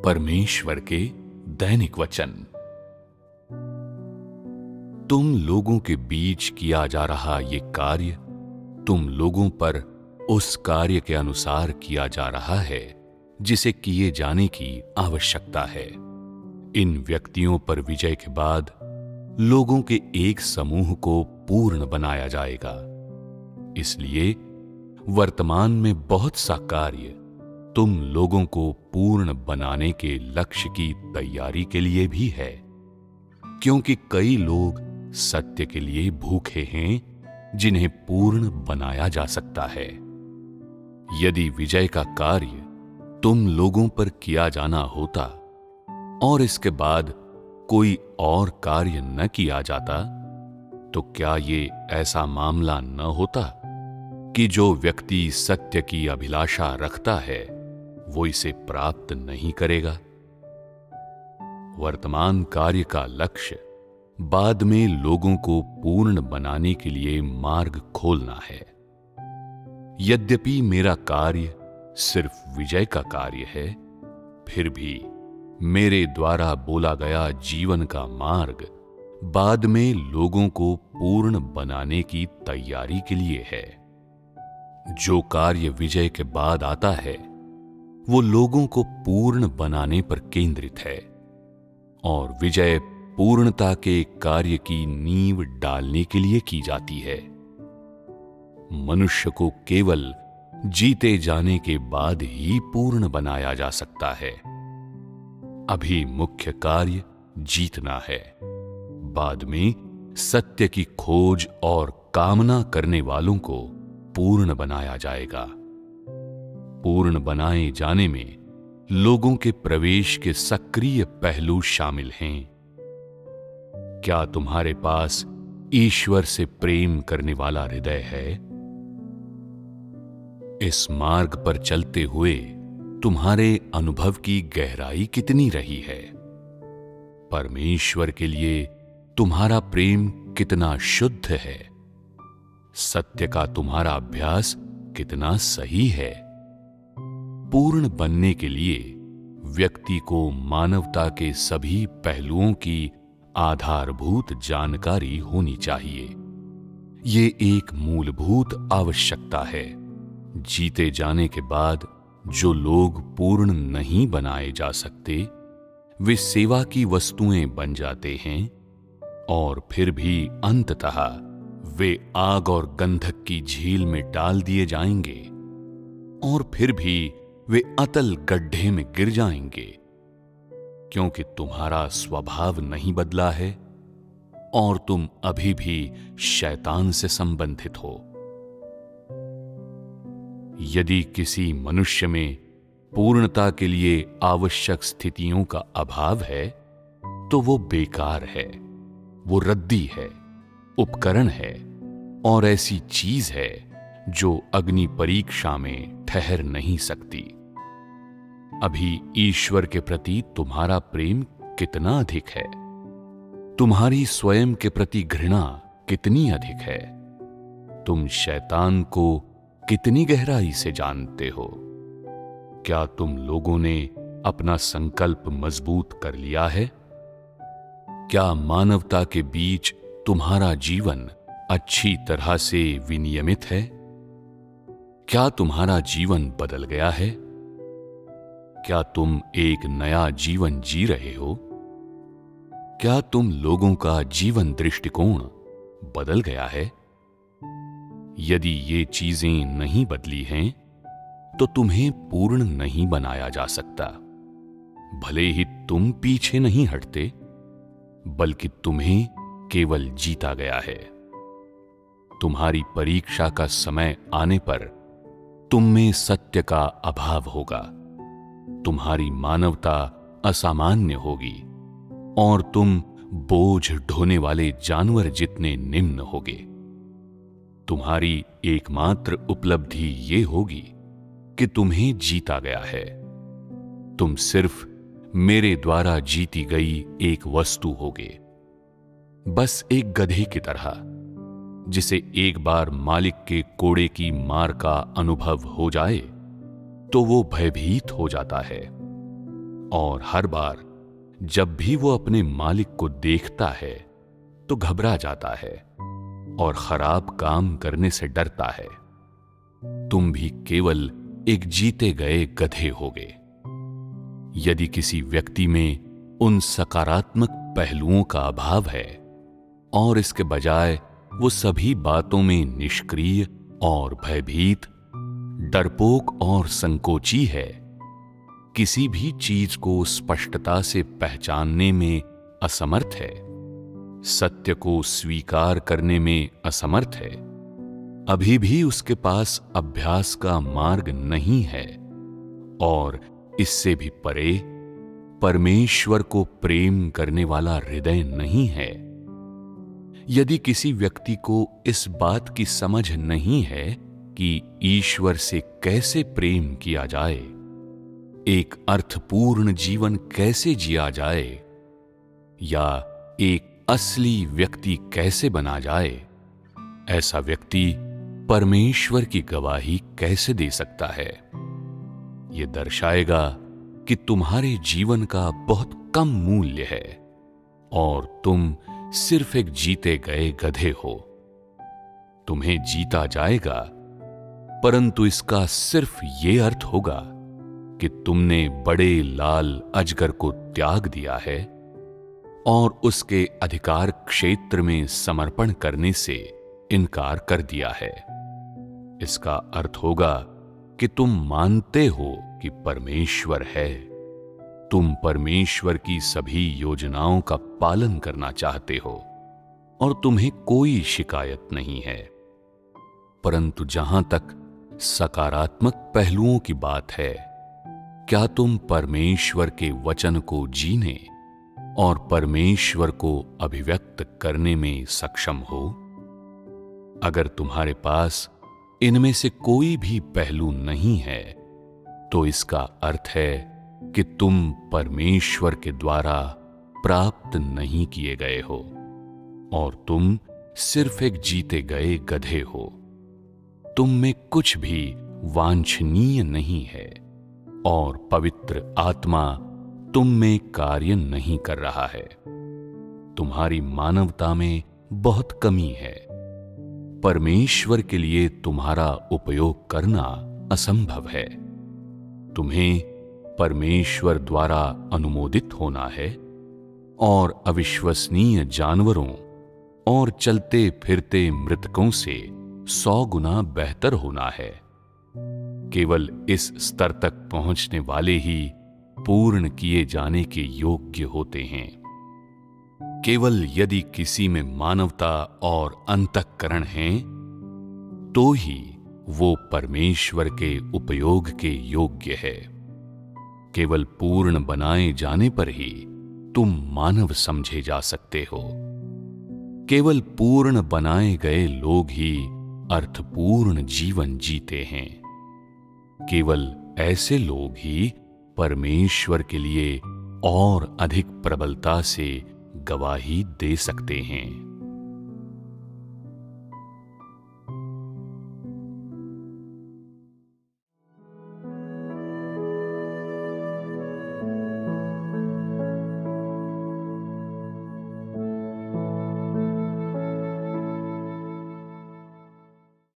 परमेश्वर के दैनिक वचन। तुम लोगों के बीच किया जा रहा ये कार्य तुम लोगों पर उस कार्य के अनुसार किया जा रहा है जिसे किए जाने की आवश्यकता है। इन व्यक्तियों पर विजय के बाद लोगों के एक समूह को पूर्ण बनाया जाएगा। इसलिए वर्तमान में बहुत सा कार्य तुम लोगों को पूर्ण बनाने के लक्ष्य की तैयारी के लिए भी है, क्योंकि कई लोग सत्य के लिए भूखे हैं जिन्हें पूर्ण बनाया जा सकता है। यदि विजय का कार्य तुम लोगों पर किया जाना होता और इसके बाद कोई और कार्य न किया जाता, तो क्या ये ऐसा मामला न होता कि जो व्यक्ति सत्य की अभिलाषा रखता है वो इसे प्राप्त नहीं करेगा। वर्तमान कार्य का लक्ष्य बाद में लोगों को पूर्ण बनाने के लिए मार्ग खोलना है। यद्यपि मेरा कार्य सिर्फ विजय का कार्य है, फिर भी मेरे द्वारा बोला गया जीवन का मार्ग बाद में लोगों को पूर्ण बनाने की तैयारी के लिए है। जो कार्य विजय के बाद आता है वो लोगों को पूर्ण बनाने पर केंद्रित है, और विजय पूर्णता के कार्य की नींव डालने के लिए की जाती है। मनुष्य को केवल जीते जाने के बाद ही पूर्ण बनाया जा सकता है। अभी मुख्य कार्य जीतना है, बाद में सत्य की खोज और कामना करने वालों को पूर्ण बनाया जाएगा। पूर्ण बनाए जाने में लोगों के प्रवेश के सक्रिय पहलू शामिल हैं। क्या तुम्हारे पास ईश्वर से प्रेम करने वाला हृदय है? इस मार्ग पर चलते हुए तुम्हारे अनुभव की गहराई कितनी रही है? परमेश्वर के लिए तुम्हारा प्रेम कितना शुद्ध है? सत्य का तुम्हारा अभ्यास कितना सही है? पूर्ण बनने के लिए व्यक्ति को मानवता के सभी पहलुओं की आधारभूत जानकारी होनी चाहिए। ये एक मूलभूत आवश्यकता है। जीते जाने के बाद जो लोग पूर्ण नहीं बनाए जा सकते, वे सेवा की वस्तुएं बन जाते हैं, और फिर भी अंततः वे आग और गंधक की झील में डाल दिए जाएंगे, और फिर भी वे अतल गड्ढे में गिर जाएंगे, क्योंकि तुम्हारा स्वभाव नहीं बदला है और तुम अभी भी शैतान से संबंधित हो। यदि किसी मनुष्य में पूर्णता के लिए आवश्यक स्थितियों का अभाव है, तो वो बेकार है, वो रद्दी है, उपकरण है और ऐसी चीज है जो अग्नि परीक्षा में ठहर नहीं सकती। अभी ईश्वर के प्रति तुम्हारा प्रेम कितना अधिक है? तुम्हारी स्वयं के प्रति घृणा कितनी अधिक है? तुम शैतान को कितनी गहराई से जानते हो? क्या तुम लोगों ने अपना संकल्प मजबूत कर लिया है? क्या मानवता के बीच तुम्हारा जीवन अच्छी तरह से विनियमित है? क्या तुम्हारा जीवन बदल गया है? क्या तुम एक नया जीवन जी रहे हो? क्या तुम लोगों का जीवन दृष्टिकोण बदल गया है? यदि ये चीजें नहीं बदली हैं, तो तुम्हें पूर्ण नहीं बनाया जा सकता। भले ही तुम पीछे नहीं हटते, बल्कि तुम्हें केवल जीता गया है। तुम्हारी परीक्षा का समय आने पर तुम में सत्य का अभाव होगा, तुम्हारी मानवता असामान्य होगी और तुम बोझ ढोने वाले जानवर जितने निम्न होगे। तुम्हारी एकमात्र उपलब्धि ये होगी कि तुम्हें जीता गया है। तुम सिर्फ मेरे द्वारा जीती गई एक वस्तु होगे, बस एक गधे की तरह, जिसे एक बार मालिक के कोड़े की मार का अनुभव हो जाए तो वो भयभीत हो जाता है और हर बार जब भी वो अपने मालिक को देखता है तो घबरा जाता है और खराब काम करने से डरता है। तुम भी केवल एक जीते गए गधे होगे। यदि किसी व्यक्ति में उन सकारात्मक पहलुओं का अभाव है और इसके बजाय वो सभी बातों में निष्क्रिय और भयभीत, डरपोक और संकोची है, किसी भी चीज को स्पष्टता से पहचानने में असमर्थ है, सत्य को स्वीकार करने में असमर्थ है, अभी भी उसके पास अभ्यास का मार्ग नहीं है और इससे भी परे परमेश्वर को प्रेम करने वाला हृदय नहीं है। यदि किसी व्यक्ति को इस बात की समझ नहीं है कि ईश्वर से कैसे प्रेम किया जाए, एक अर्थपूर्ण जीवन कैसे जिया जाए, या एक असली व्यक्ति कैसे बना जाए, ऐसा व्यक्ति परमेश्वर की गवाही कैसे दे सकता है? यह दर्शाएगा कि तुम्हारे जीवन का बहुत कम मूल्य है और तुम सिर्फ एक जीते गए गधे हो। तुम्हें जीता जाएगा, परंतु इसका सिर्फ ये अर्थ होगा कि तुमने बड़े लाल अजगर को त्याग दिया है और उसके अधिकार क्षेत्र में समर्पण करने से इनकार कर दिया है। इसका अर्थ होगा कि तुम मानते हो कि परमेश्वर है, तुम परमेश्वर की सभी योजनाओं का पालन करना चाहते हो और तुम्हें कोई शिकायत नहीं है। परंतु जहां तक सकारात्मक पहलुओं की बात है, क्या तुम परमेश्वर के वचन को जीने और परमेश्वर को अभिव्यक्त करने में सक्षम हो? अगर तुम्हारे पास इनमें से कोई भी पहलू नहीं है, तो इसका अर्थ है कि तुम परमेश्वर के द्वारा प्राप्त नहीं किए गए हो और तुम सिर्फ एक जीते गए गधे हो। तुम में कुछ भी वांछनीय नहीं है और पवित्र आत्मा तुम में कार्य नहीं कर रहा है। तुम्हारी मानवता में बहुत कमी है। परमेश्वर के लिए तुम्हारा उपयोग करना असंभव है। तुम्हें परमेश्वर द्वारा अनुमोदित होना है और अविश्वसनीय जानवरों और चलते फिरते मृतकों से 100 गुना बेहतर होना है। केवल इस स्तर तक पहुंचने वाले ही पूर्ण किए जाने के योग्य होते हैं। केवल यदि किसी में मानवता और अंतःकरण हैं, तो ही वो परमेश्वर के उपयोग के योग्य है। केवल पूर्ण बनाए जाने पर ही तुम मानव समझे जा सकते हो। केवल पूर्ण बनाए गए लोग ही अर्थपूर्ण जीवन जीते हैं। केवल ऐसे लोग ही परमेश्वर के लिए और अधिक प्रबलता से गवाही दे सकते हैं।